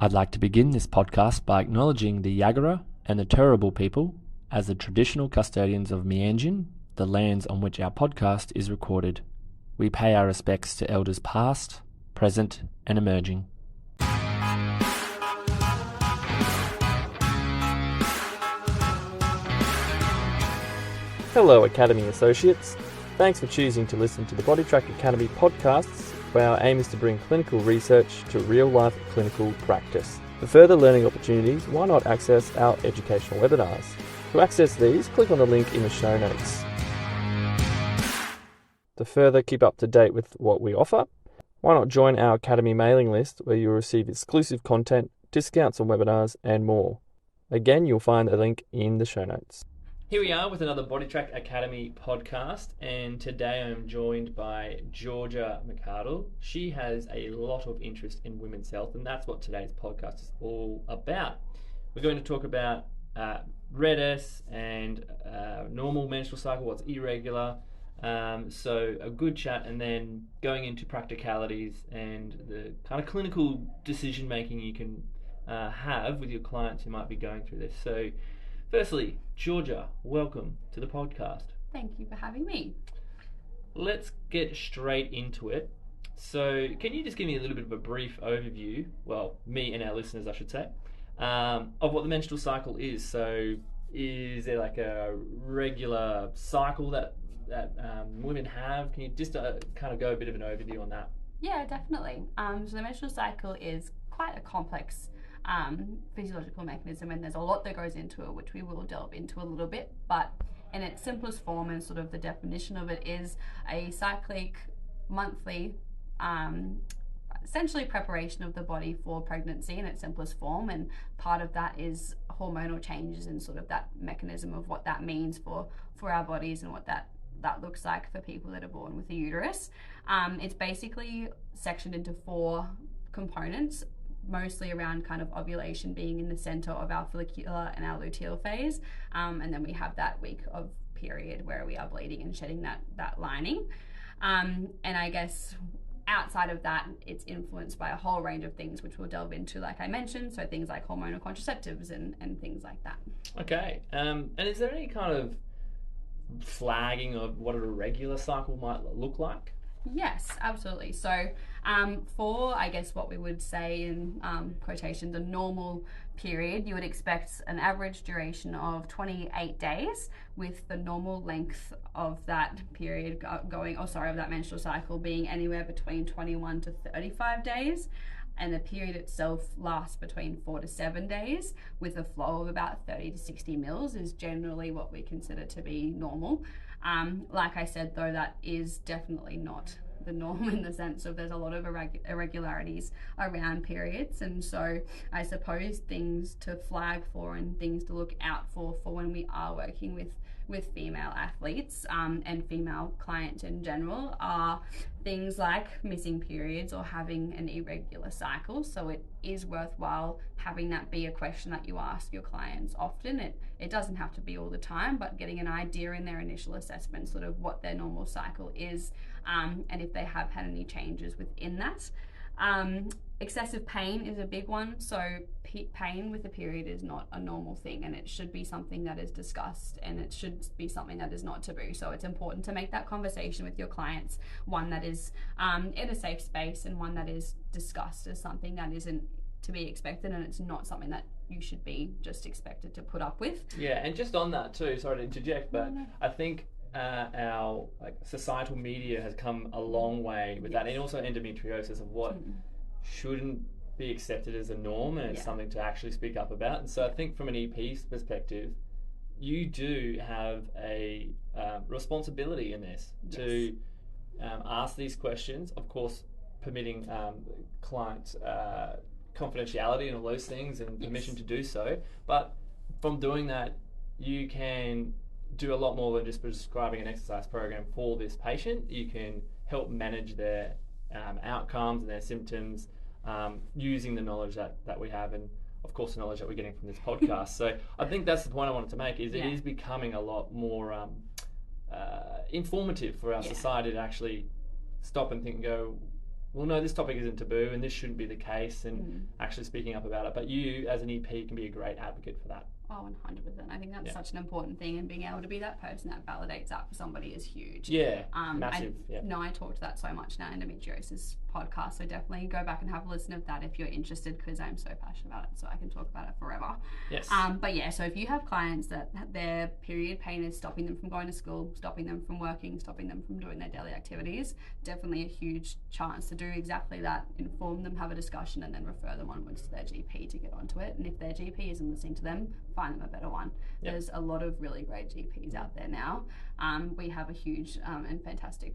I'd like to begin this podcast by acknowledging the Yagara and the Turrbal people as the traditional custodians of Meanjin, the lands on which our podcast is recorded. We pay our respects to elders past, present, and emerging. Hello, Academy Associates. Thanks for choosing to listen to the BodyTrack Academy podcasts, where our aim is to bring clinical research to real-life clinical practice. For further learning opportunities, why not access our educational webinars? To access these, click on the link in the show notes. To further keep up to date with what we offer, why not join our Academy mailing list where you'll receive exclusive content, discounts on webinars, and more. Again, you'll find a link in the show notes. Here we are with another BodyTrack Academy podcast, and today I'm joined by Georgia McArdle. She has a lot of interest in women's health, and that's what today's podcast is all about. We're going to talk about RED-S and normal menstrual cycle, what's irregular, so a good chat, and then going into practicalities and the kind of clinical decision making you can have with your clients who might be going through this. So firstly, Georgia, welcome to the podcast. Thank you for having me. Let's get straight into it. So can you just give me a little bit of a brief overview, well, me and our listeners I should say, of what the menstrual cycle is? So is there like a regular cycle that women have? Can you just kind of go a bit of an overview on that? Yeah, definitely. So the menstrual cycle is quite a complex physiological mechanism, and there's a lot that goes into it, which we will delve into a little bit, but in its simplest form and sort of the definition of it is a cyclic monthly essentially preparation of the body for pregnancy in its simplest form, and part of that is hormonal changes and sort of that mechanism of what that means for our bodies and what that looks like for people that are born with a uterus. It's basically sectioned into 4 components, mostly around kind of ovulation being in the center of our follicular and our luteal phase, and then we have that week of period where we are bleeding and shedding that lining, and I guess outside of that it's influenced by a whole range of things which we'll delve into, like I mentioned, so things like hormonal contraceptives and things like that. Okay, and is there any kind of flagging of what a regular cycle might look like? Yes, absolutely. So for, I guess, what we would say in quotation, the normal period, you would expect an average duration of 28 days, with the normal length of that period of that menstrual cycle being anywhere between 21 to 35 days. And the period itself lasts between 4 to 7 days, with a flow of about 30 to 60 mils is generally what we consider to be normal. Like I said, though, that is definitely not the norm in the sense of there's a lot of irregularities around periods, and so I suppose things to flag for and things to look out for when we are working with female athletes and female clients in general are things like missing periods or having an irregular cycle. So it is worthwhile having that be a question that you ask your clients often. It doesn't have to be all the time, but getting an idea in their initial assessment sort of what their normal cycle is, and if they have had any changes within that. Excessive pain is a big one. So pain with a period is not a normal thing, and it should be something that is discussed, and it should be something that is not taboo. So it's important to make that conversation with your clients one that is in a safe space, and one that is discussed as something that isn't to be expected, and it's not something that you should be just expected to put up with. Yeah, and just on that too, sorry to interject, but I think our societal media has come a long way with that, and also endometriosis of what shouldn't be accepted as a norm, and it's something to actually speak up about. And so I think from an EP's perspective, you do have a responsibility in this to ask these questions, of course permitting client confidentiality and all those things and permission to do so, but from doing that you can do a lot more than just prescribing an exercise program for this patient. You can help manage their outcomes and their symptoms using the knowledge that we have, and of course the knowledge that we're getting from this podcast. So I think that's the point I wanted to make, is it is becoming a lot more informative for our society to actually stop and think and go, well, no, this topic isn't taboo and this shouldn't be the case, and actually speaking up about it. But you, as an EP, can be a great advocate for that. Oh, 100%. I think that's such an important thing, and being able to be that person that validates that for somebody is huge. Yeah, massive. I talk to that so much in our endometriosis podcast, so definitely go back and have a listen of that if you're interested, because I'm so passionate about it, so I can talk about it forever. Yes. But yeah, so if you have clients that their period pain is stopping them from going to school, stopping them from working, stopping them from doing their daily activities, definitely a huge chance to do exactly that, inform them, have a discussion, and then refer them onwards to their GP to get onto it. And if their GP isn't listening to them, find them a better one. There's a lot of really great GPs out there now. We have a huge and fantastic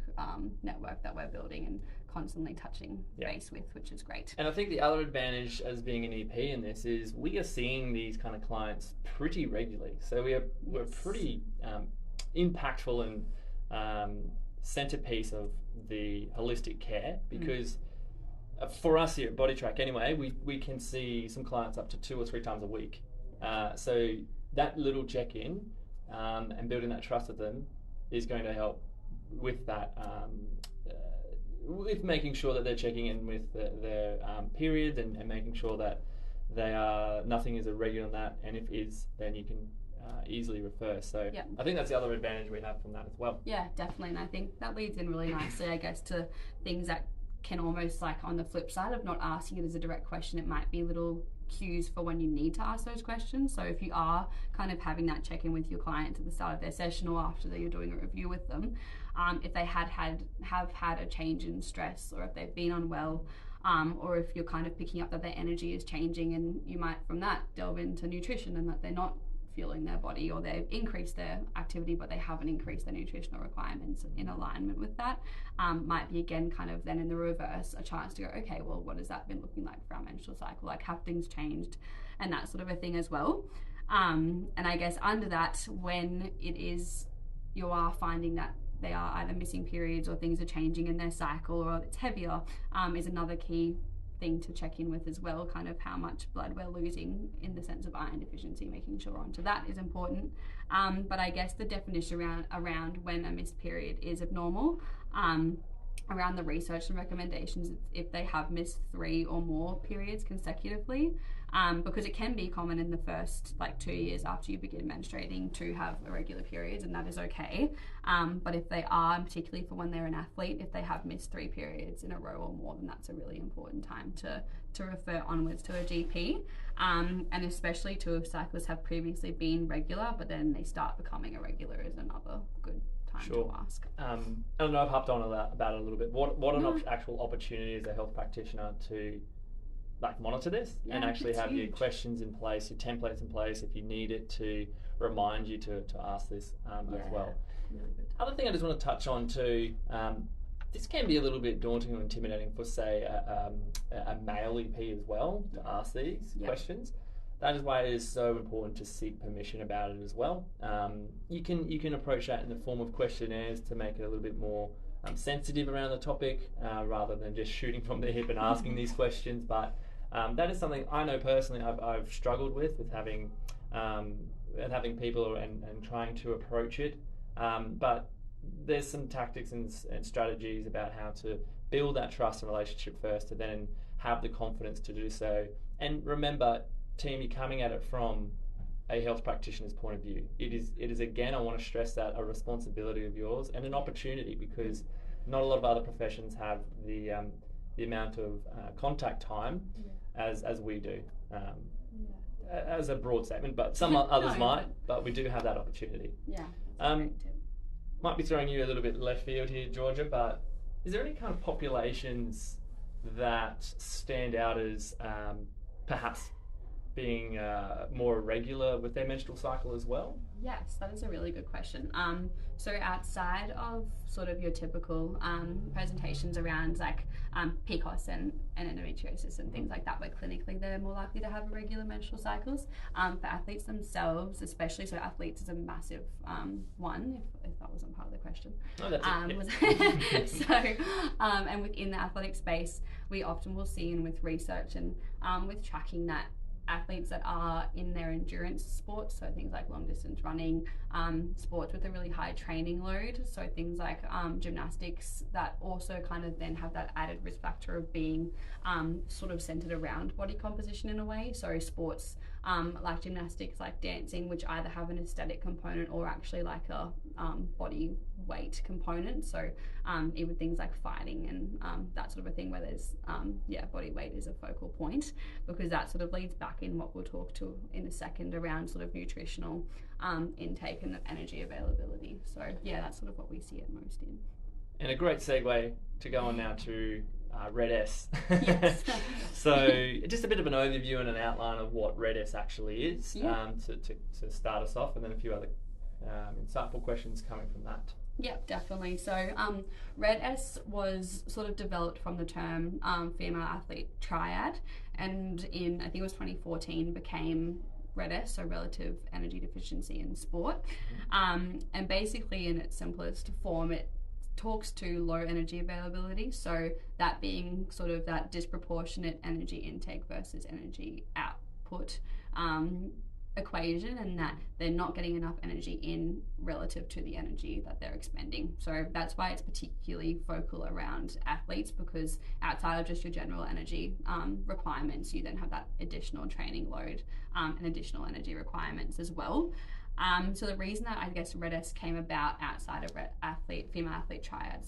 network that we're building and constantly touching base with, which is great. And I think the other advantage as being an EP in this is we are seeing these kind of clients pretty regularly. So we're pretty impactful and centerpiece of the holistic care, because for us here at Body Track anyway, we can see some clients up to 2 or 3 times a week. So that little check-in and building that trust with them is going to help with that, with making sure that they're checking in with their periods and making sure that they are, nothing is irregular in that, and if is, then you can easily refer. So I think that's the other advantage we have from that as well. Yeah, definitely. And I think that leads in really nicely, I guess, to things that can almost, like, on the flip side of not asking it as a direct question, it might be little cues for when you need to ask those questions. So if you are kind of having that check-in with your client at the start of their session or after that you're doing a review with them, if they have had a change in stress, or if they've been unwell, or if you're kind of picking up that their energy is changing, and you might from that delve into nutrition and that they're not fueling their body, or they've increased their activity but they haven't increased their nutritional requirements in alignment with that, might be again kind of then in the reverse a chance to go, okay, well, what has that been looking like for our menstrual cycle? Like, have things changed? And that sort of a thing as well. And I guess under that, when it is you are finding that they are either missing periods or things are changing in their cycle or it's heavier, is another key thing to check in with as well, kind of how much blood we're losing in the sense of iron deficiency, making sure onto that is important. But I guess the definition around when a missed period is abnormal, around the research and recommendations, if they have missed 3 or more periods consecutively, because it can be common in the first 2 years after you begin menstruating to have irregular periods, and that is okay. But if they are, and particularly for when they're an athlete, if they have missed 3 periods in a row or more, then that's a really important time to refer onwards to a GP. And especially too, if cycles have previously been regular, but then they start becoming irregular, is another good time to ask. I don't know, I've hopped on about it a little bit. What an actual opportunity as a health practitioner to monitor this and actually have your questions in place, your templates in place if you need it, to remind you to ask this as well. Really good. Other thing I just want to touch on too, this can be a little bit daunting or intimidating for, say, a male EP as well, to ask these questions. That is why it is so important to seek permission about it as well. You can approach that in the form of questionnaires to make it a little bit more sensitive around the topic, rather than just shooting from the hip and asking these questions. But that is something I know personally I've struggled with having people and trying to approach it. But there's some tactics and strategies about how to build that trust and relationship first, to then have the confidence to do so. And remember, team, you're coming at it from a health practitioner's point of view. It is again, I want to stress that, a responsibility of yours and an opportunity, because not a lot of other professions have the amount of contact time as we do. As a broad statement, but some others might, but we do have that opportunity. Yeah. That's a great tip. Might be throwing you a little bit left field here, Georgia, but is there any kind of populations that stand out as perhaps being more irregular with their menstrual cycle as well? Yes, that is a really good question. So outside of sort of your typical presentations around PCOS and endometriosis and things like that, where clinically they're more likely to have irregular menstrual cycles, for athletes themselves especially, so athletes is a massive one, if that wasn't part of the question. Oh, that's it. So, and within the athletic space, we often will see, and with research and with tracking, that athletes that are in their endurance sports, so things like long distance running, sports with a really high training load, so things like gymnastics that also kind of then have that added risk factor of being sort of centered around body composition in a way. So sports like gymnastics, like dancing, which either have an aesthetic component or actually like a body weight component. So even things like fighting and that sort of a thing where there's body weight is a focal point, because that sort of leads back in what we'll talk to in a second around sort of nutritional intake and energy availability. So yeah, that's sort of what we see it most in. And a great segue to go on now to Red S. Yes. So just a bit of an overview and an outline of what Red S actually is, to start us off, and then a few other insightful questions coming from that. Yep, definitely. So Red S was sort of developed from the term female athlete triad, and in, I think it was 2014, became Red S, so relative energy deficiency in sport. And basically in its simplest form, it talks to low energy availability, so that being sort of that disproportionate energy intake versus energy output equation, and that they're not getting enough energy in relative to the energy that they're expending. So that's why it's particularly focal around athletes, because outside of just your general energy requirements, you then have that additional training load and additional energy requirements as well. So the reason that I guess Red S came about outside of female athlete triad,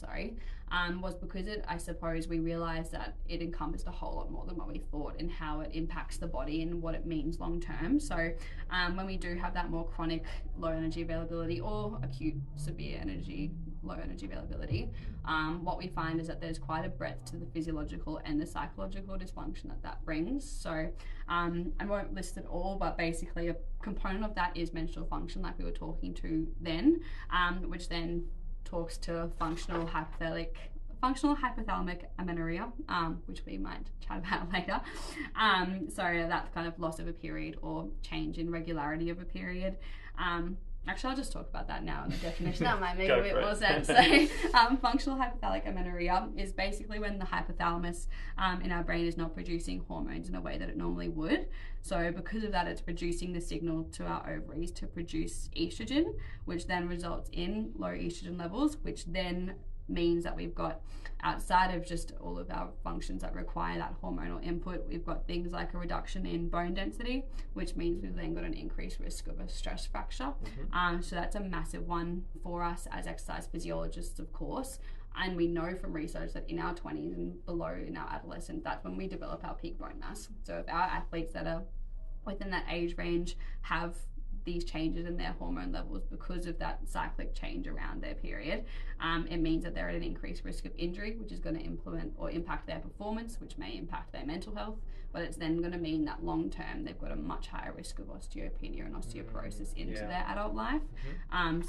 was because I suppose we realised that it encompassed a whole lot more than what we thought, and how it impacts the body and what it means long term. So when we do have that more chronic low energy availability or acute severe low energy availability, what we find is that there's quite a breadth to the physiological and the psychological dysfunction that brings. So I won't list it all, but basically a component of that is menstrual function, like we were talking to then, which then talks to functional hypothalamic amenorrhea, which we might chat about later. So that's kind of loss of a period or change in regularity of a period. Actually, I'll just talk about that now in the definition. That might make a bit more sense. So, functional hypothalamic amenorrhea is basically when the hypothalamus in our brain is not producing hormones in a way that it normally would. So because of that, it's producing the signal to our ovaries to produce estrogen, which then results in low estrogen levels, which then means that we've got, outside of just all of our functions that require that hormonal input, we've got things like a reduction in bone density, which means we've then got an increased risk of a stress fracture. So that's a massive one for us as exercise physiologists, of course. And we know from research that in our 20s and below, in our adolescence, that's when we develop our peak bone mass. So if our athletes that are within that age range have these changes in their hormone levels because of that cyclic change around their period, it means that they're at an increased risk of injury, which is going to impact their performance, which may impact their mental health, but it's then going to mean that long term they've got a much higher risk of osteopenia and osteoporosis into their adult life.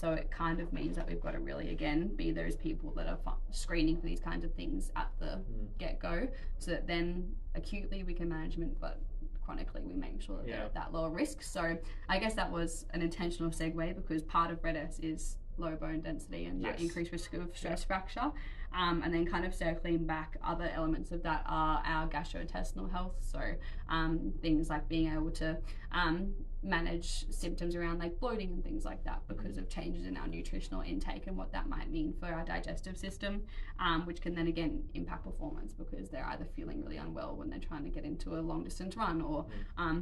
So it kind of means that we've got to really, again, be those people that are screening for these kinds of things at the get-go, so that then acutely we can manage them, but chronically we make sure that they're at that lower risk. So I guess that was an intentional segue, because part of Red S is low bone density and that increased risk of stress fracture. And then kind of circling back, other elements of that are our gastrointestinal health. So things like being able to manage symptoms around like bloating and things like that because of changes in our nutritional intake and what that might mean for our digestive system, which can then again impact performance, because they're either feeling really unwell when they're trying to get into a long distance run or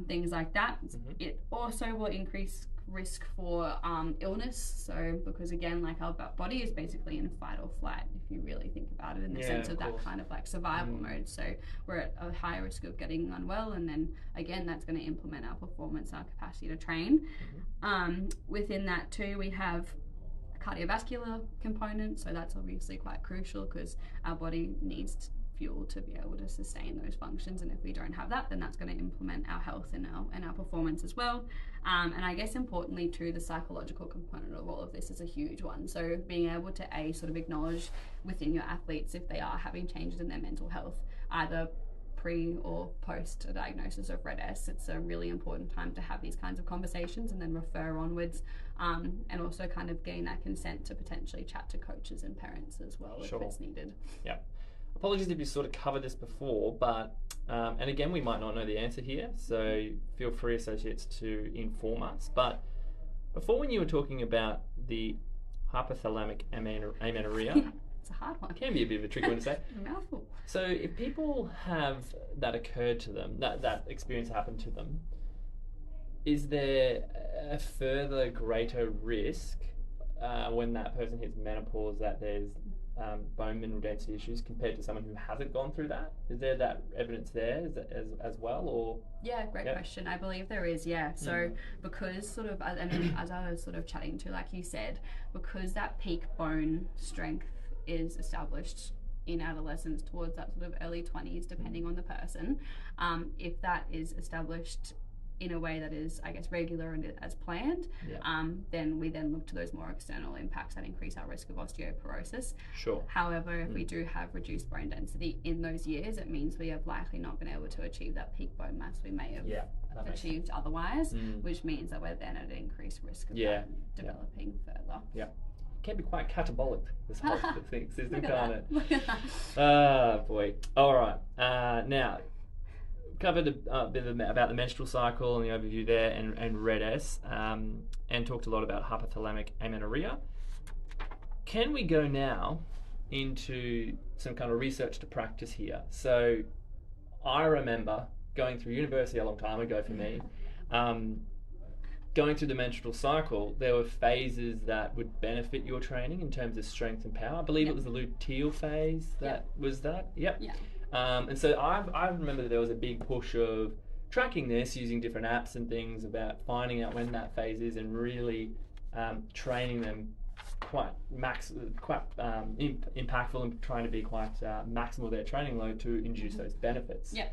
things like that. It also will increase risk for illness, so because again, like, our body is basically in fight or flight if you really think about it, in the sense of that kind of like survival mode. So we're at a higher risk of getting unwell, and then again that's going to implement our performance, our capacity to train. Within that too, we have a cardiovascular component, so that's obviously quite crucial because our body needs fuel to be able to sustain those functions, and if we don't have that, then that's going to implement our health and our performance as well. And I guess importantly too, the psychological component of all of this is a huge one. So being able to sort of acknowledge within your athletes if they are having changes in their mental health, either pre or post a diagnosis of Red S. It's a really important time to have these kinds of conversations and then refer onwards, and also kind of gain that consent to potentially chat to coaches and parents as well if it's needed. Yeah. apologies if you sort of covered this before, but and again, we might not know the answer here, so feel free, associates, to inform us. But before, when you were talking about the hypothalamic amenorrhea, it's a hard one. It can be a bit of a tricky one to say. A mouthful. So if people have that occurred to them, that experience happened to them, is there a further greater risk when that person hits menopause that there's bone mineral density issues compared to someone who hasn't gone through that? Is there that evidence there as well, or? Yeah, great question. I believe there is, yeah. So because sort of, and as I was sort of chatting to, like you said, because that peak bone strength is established in adolescence towards that sort of early 20s, depending on the person, if that is established in a way that is, I guess, regular and as planned, then we then look to those more external impacts that increase our risk of osteoporosis. Sure. However, if we do have reduced bone density in those years, it means we have likely not been able to achieve that peak bone mass we may have achieved otherwise, which means that we're then at an increased risk of that developing further. Yeah. It can be quite catabolic, this whole system, can't it? Look at that. Ah, boy. All right. Now, covered a bit about the menstrual cycle and the overview there, and Red S, and talked a lot about hypothalamic amenorrhea. Can we go now into some kind of research to practice here? So I remember going through university a long time ago for me, going through the menstrual cycle, there were phases that would benefit your training in terms of strength and power. I believe it was the luteal phase that was that. Yep. Yeah. And so I remember that there was a big push of tracking this using different apps and things about finding out when that phase is and really training them quite impactful and trying to be quite maximal their training load to induce those benefits. Yeah.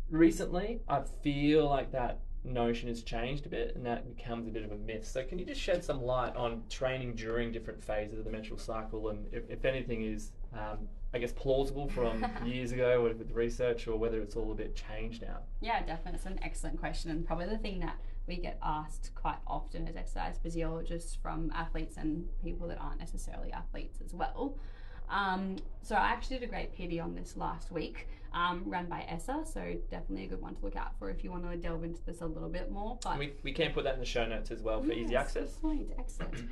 Recently, I feel like that notion has changed a bit and that becomes a bit of a myth. So can you just shed some light on training during different phases of the menstrual cycle, and if anything is I guess plausible from years ago with the research, or whether it's all a bit changed now? Yeah, definitely. It's an excellent question, and probably the thing that we get asked quite often as exercise physiologists from athletes and people that aren't necessarily athletes as well. So I actually did a great PD on this last week, run by ESSA, so definitely a good one to look out for if you want to delve into this a little bit more. But we can put that in the show notes as well for easy access. Point. Excellent.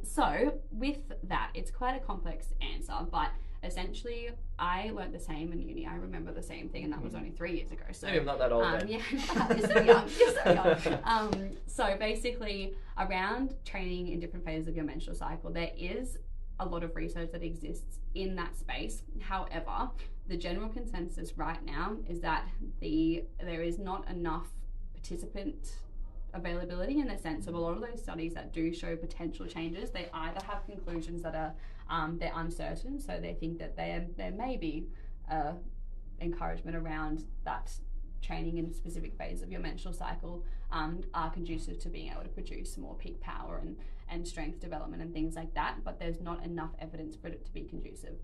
So with that, it's quite a complex answer, but essentially I learnt the same in uni. I remember the same thing, and that was only 3 years ago. So maybe I'm not that old then. Yeah, you're so young. You're so young. So basically, around training in different phases of your menstrual cycle, there is a lot of research that exists in that space. However, the general consensus right now is that there is not enough participant availability, in the sense of a lot of those studies that do show potential changes, they either have conclusions that are they're uncertain, so they think that there may be encouragement around that training in specific phases of your menstrual cycle are conducive to being able to produce more peak power and strength development and things like that, but there's not enough evidence for it to be conducive.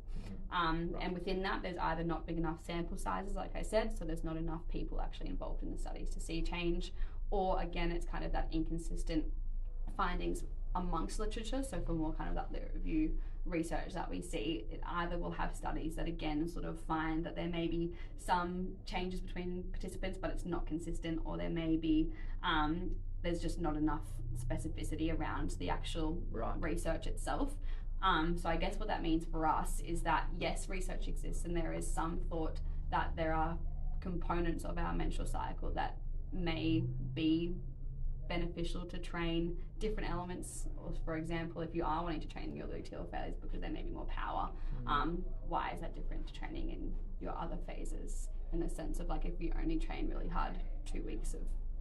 And within that, there's either not big enough sample sizes, like I said, so there's not enough people actually involved in the studies to see change, or again, it's kind of that inconsistent findings amongst literature. So for more kind of that literature review research that we see, it either will have studies that again sort of find that there may be some changes between participants, but it's not consistent, or there may be there's just not enough specificity around the actual research itself. So I guess what that means for us is that yes, research exists, and there is some thought that there are components of our menstrual cycle that may be beneficial to train different elements. Or for example, if you are wanting to train your luteal phase because there may be more power, why is that different to training in your other phases, in the sense of like if you only train really hard 2 weeks of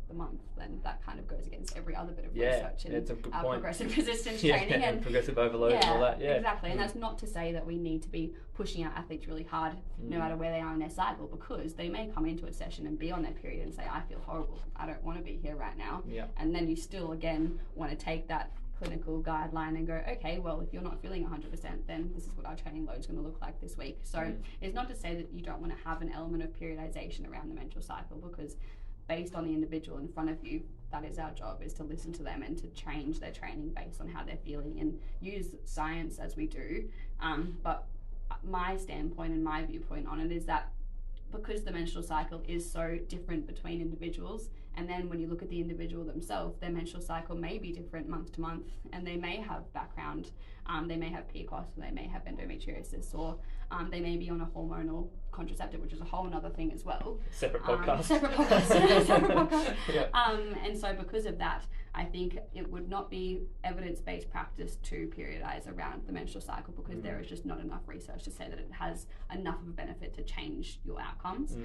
the month, then that kind of goes against every other bit of research in it's a good our point. progressive resistance training and progressive overload and all that. Exactly. And that's not to say that we need to be pushing our athletes really hard no matter where they are in their cycle, because they may come into a session and be on their period and say, I feel horrible, I don't want to be here right now. And then you still again want to take that clinical guideline and go, okay, well, if you're not feeling 100%, then this is what our training load is going to look like this week. So it's not to say that you don't want to have an element of periodization around the menstrual cycle, because based on the individual in front of you, that is our job, is to listen to them and to change their training based on how they're feeling and use science as we do. But my standpoint and my viewpoint on it is that because the menstrual cycle is so different between individuals, and then when you look at the individual themselves, their menstrual cycle may be different month to month, and they may have background, they may have PCOS, they may have endometriosis, or they may be on a hormonal contraceptive, which is a whole other thing as well. Separate podcast. Separate podcast. Yeah. And so because of that, I think it would not be evidence-based practice to periodize around the menstrual cycle, because there is just not enough research to say that it has enough of a benefit to change your outcomes.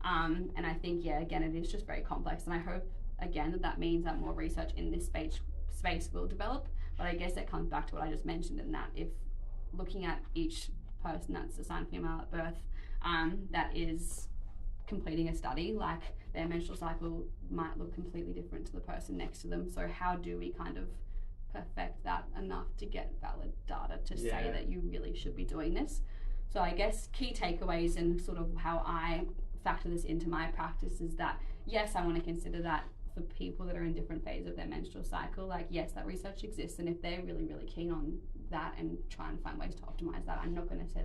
And I think, yeah, again, it is just very complex, and I hope, again, that means that more research in this space will develop. But I guess that comes back to what I just mentioned, in that if looking at each person that's assigned female at birth that is completing a study, like their menstrual cycle might look completely different to the person next to them. So how do we kind of perfect that enough to get valid data to say that you really should be doing this? So I guess key takeaways and sort of how I factor this into my practice is that, yes, I want to consider that for people that are in different phases of their menstrual cycle, like, yes, that research exists, and if they're really, really keen on that and try and find ways to optimize that, I'm not going to say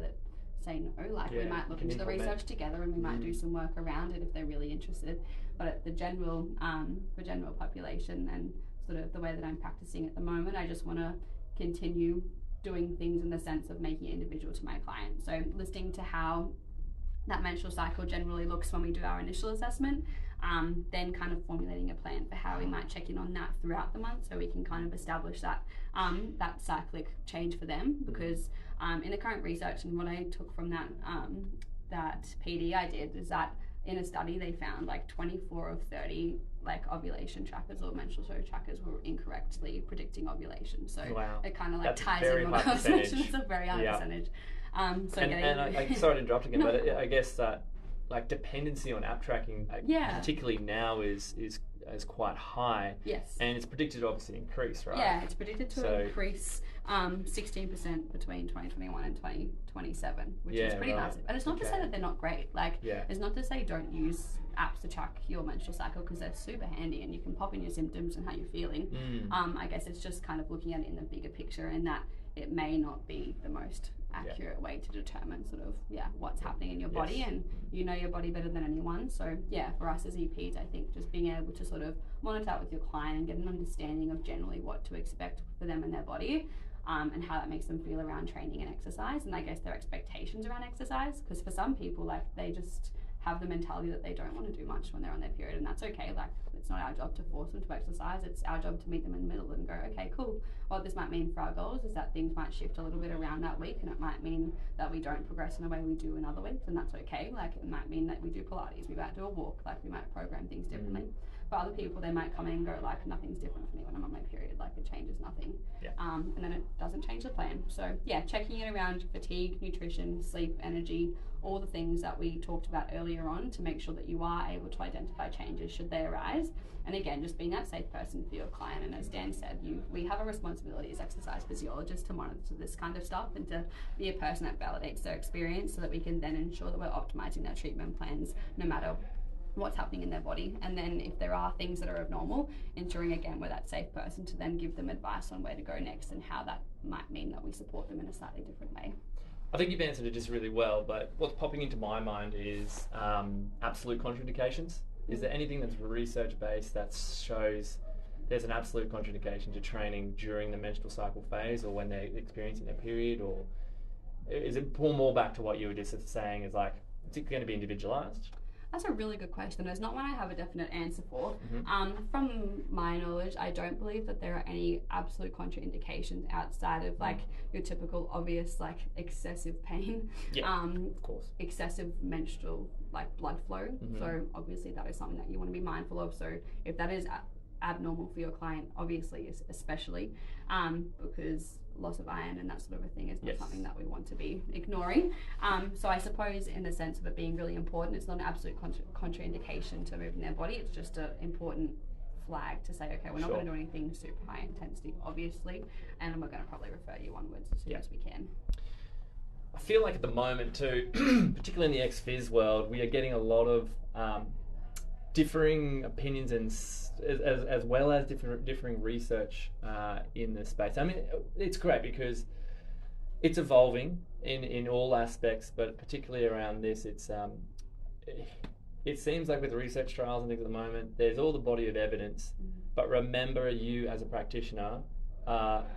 no, like we might look into the research together, and we might do some work around it if they're really interested. But at the general population and sort of the way that I'm practicing at the moment, I just want to continue doing things in the sense of making it individual to my client. So listening to how that menstrual cycle generally looks when we do our initial assessment, then kind of formulating a plan for how we might check in on that throughout the month, so we can kind of establish that that cyclic change for them. Because in the current research, and what I took from that that PD I did, is that in a study they found like 24 of 30 like ovulation trackers or menstrual flow trackers were incorrectly predicting ovulation. So it kind of like ties in what I was mentioning. It's a very high percentage. Sorry to interrupt again, but I guess that like dependency on app tracking, particularly now, is quite high. Yes. And it's predicted to obviously increase, right? Yeah, it's predicted to increase 16% between 2021 and 2027, which is pretty massive. And it's not to say that they're not great. Like, it's not to say don't use apps to track your menstrual cycle, because they're super handy and you can pop in your symptoms and how you're feeling. I guess it's just kind of looking at it in the bigger picture, and that it may not be the most accurate way to determine sort of what's happening in your body, and you know your body better than anyone. So for us as EPs, I think just being able to sort of monitor that with your client and get an understanding of generally what to expect for them and their body, and how that makes them feel around training and exercise, and I guess their expectations around exercise, because for some people, like, they just have the mentality that they don't want to do much when they're on their period, and that's okay. Like, it's not our job to force them to exercise, it's our job to meet them in the middle and go, okay, cool, what this might mean for our goals is that things might shift a little bit around that week, and it might mean that we don't progress in a way we do in other weeks, and that's okay. Like, it might mean that we do Pilates, we might do a walk, like, we might program things differently. For other people, they might come in and go, like, nothing's different for me when I'm on my period, like, it changes nothing. And then it doesn't change the plan. So checking in around fatigue, nutrition, sleep, energy, all the things that we talked about earlier on, to make sure that you are able to identify changes should they arise. And again, just being that safe person for your client. And as Dan said, we have a responsibility as exercise physiologists to monitor this kind of stuff and to be a person that validates their experience, so that we can then ensure that we're optimizing their treatment plans no matter what's happening in their body. And then if there are things that are abnormal, ensuring again we're that safe person to then give them advice on where to go next, and how that might mean that we support them in a slightly different way. I think you've answered it just really well, but what's popping into my mind is absolute contraindications. Is there anything that's research-based that shows there's an absolute contraindication to training during the menstrual cycle phase, or when they're experiencing their period? Or is it pull more back to what you were just saying, is like, it's going to be individualized? That's a really good question. It's not one I have a definite answer for. From my knowledge, I don't believe that there are any absolute contraindications outside of like your typical obvious, like, excessive pain, of course, excessive menstrual like blood flow. So obviously that is something that you want to be mindful of. So if that is abnormal for your client, obviously, especially because loss of iron and that sort of a thing is not something that we want to be ignoring. So I suppose in the sense of it being really important, it's not an absolute contraindication to moving their body. It's just an important flag to say, okay, we're not going to do anything super high intensity, obviously, and we're going to probably refer you onwards as soon as we can. I feel like at the moment too, particularly in the ex-phys world, we are getting a lot of differing opinions and as well as differing research in this space. I mean, it's great because it's evolving in all aspects, but particularly around this, it seems like with research trials and things at the moment, there's all the body of evidence, but remember, you as a practitioner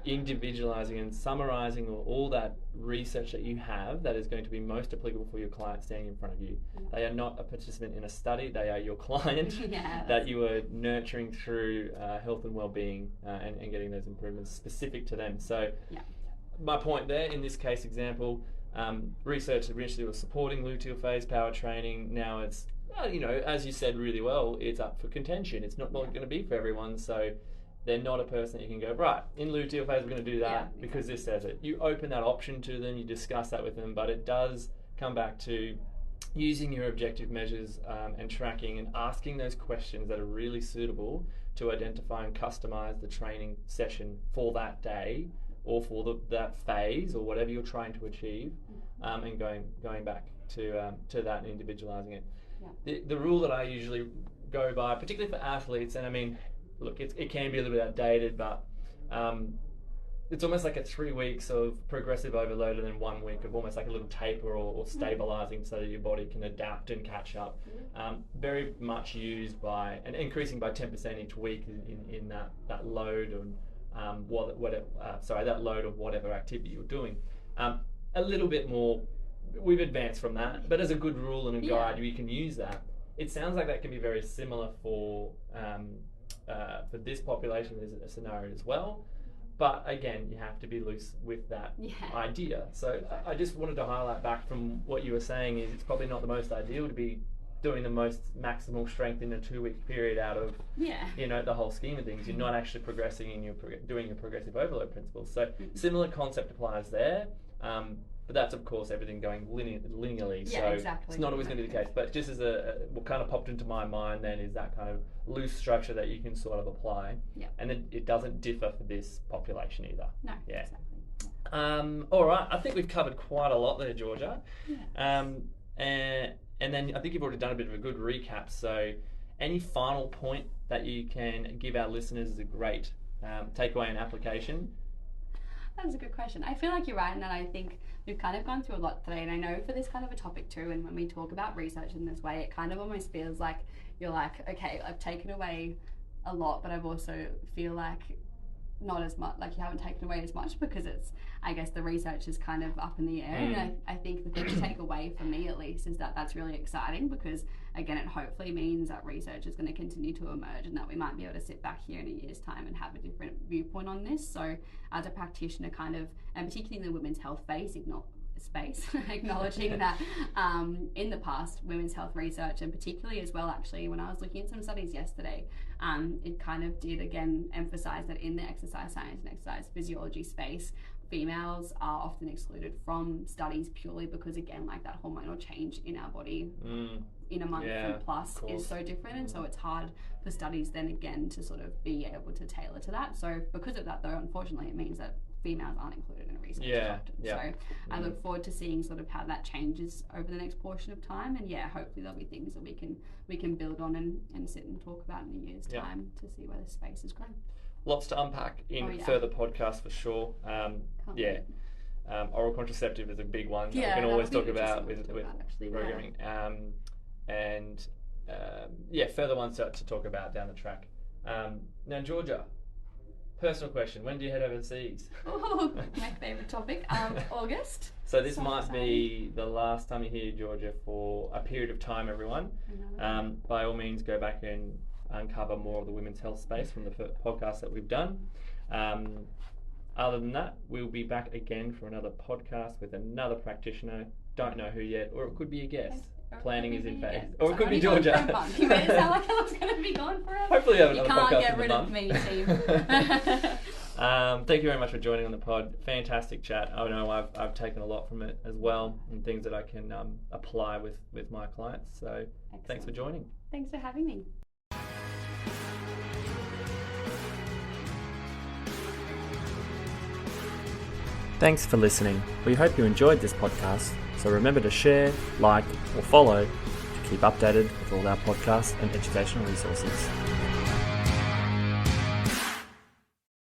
individualizing and summarizing all that research that you have that is going to be most applicable for your client standing in front of you. They are not a participant in a study, they are your client that you are nurturing through health and well-being and getting those improvements specific to them. So my point there, in this case example, research initially was supporting luteal phase power training. Now it's, as you said really well, it's up for contention. It's not going to be for everyone, so they're not a person that you can go, right, in luteal phase we're going to do that because this says it. You open that option to them, you discuss that with them, but it does come back to using your objective measures and tracking and asking those questions that are really suitable to identify and customize the training session for that day or for that phase or whatever you're trying to achieve, and going back to that and individualizing it. The rule that I usually go by, particularly for athletes, and I mean, look, it can be a little bit outdated, but it's almost like 3 weeks of progressive overload and then 1 week of almost like a little taper or stabilizing so that your body can adapt and catch up. Very much used by, and increasing by 10% each week in that load and that load of whatever activity you're doing. A little bit more, we've advanced from that, but as a good rule and a guide, you can use that. It sounds like that can be very similar for this population. There's a scenario as well, but again, you have to be loose with that idea. So I just wanted to highlight back from what you were saying is it's probably not the most ideal to be doing the most maximal strength in a 2-week period out of the whole scheme of things. You're not actually progressing in doing your progressive overload principles. So similar concept applies there. But that's, of course, everything going linearly. It's not always going to be the case. But just as what kind of popped into my mind then is that kind of loose structure that you can sort of apply. And it doesn't differ for this population either. No, exactly. All right. I think we've covered quite a lot there, Georgia. And then I think you've already done a bit of a good recap. So any final point that you can give our listeners as a great takeaway and application? That's a good question. I feel like you're right in that I think we've kind of gone through a lot today, and I know for this kind of a topic too, and when we talk about research in this way, it kind of almost feels like you're like, okay, I've taken away a lot, but I've also feel like not as much, like you haven't taken away as much because it's, I guess the research is kind of up in the air. And I think the thing to take away from me at least is that that's really exciting because again, it hopefully means that research is going to continue to emerge and that we might be able to sit back here in a year's time and have a different viewpoint on this. So as a practitioner kind of, and particularly in the women's health space, acknowledging that in the past women's health research, and particularly as well actually when I was looking at some studies yesterday, it kind of did again emphasize that in the exercise science and exercise physiology space, females are often excluded from studies purely because again, like that hormonal change in our body in a month and plus is so different, and so it's hard for studies then again to sort of be able to tailor to that. So because of that though, unfortunately it means that females aren't included in research often. So I look forward to seeing sort of how that changes over the next portion of time, and hopefully there'll be things that we can build on and sit and talk about in a year's time to see where the space has grown. Lots to unpack in further podcasts for sure. Oral contraceptive is a big one that we can always talk about with programming. Further ones to talk about down the track. Now, Georgia, personal question: when do you head overseas? Oh, my favourite topic. August. So this might be the last time you hear Georgia for a period of time, everyone. By all means, go back and uncover more of the women's health space from the podcast that we've done. Other than that, we'll be back again for another podcast with another practitioner. Don't know who yet, or it could be a guest. Planning is in phase. Or it could be Georgia. You made it sound like I was going to be gone forever. Hopefully you have another podcast in the month. You can't get rid of me, team. Thank you very much for joining on the pod. Fantastic chat. I know I've taken a lot from it as well, and things that I can apply with my clients. So excellent. Thanks for joining. Thanks for having me. Thanks for listening. We hope you enjoyed this podcast, so remember to share, like, or follow to keep updated with all our podcasts and educational resources.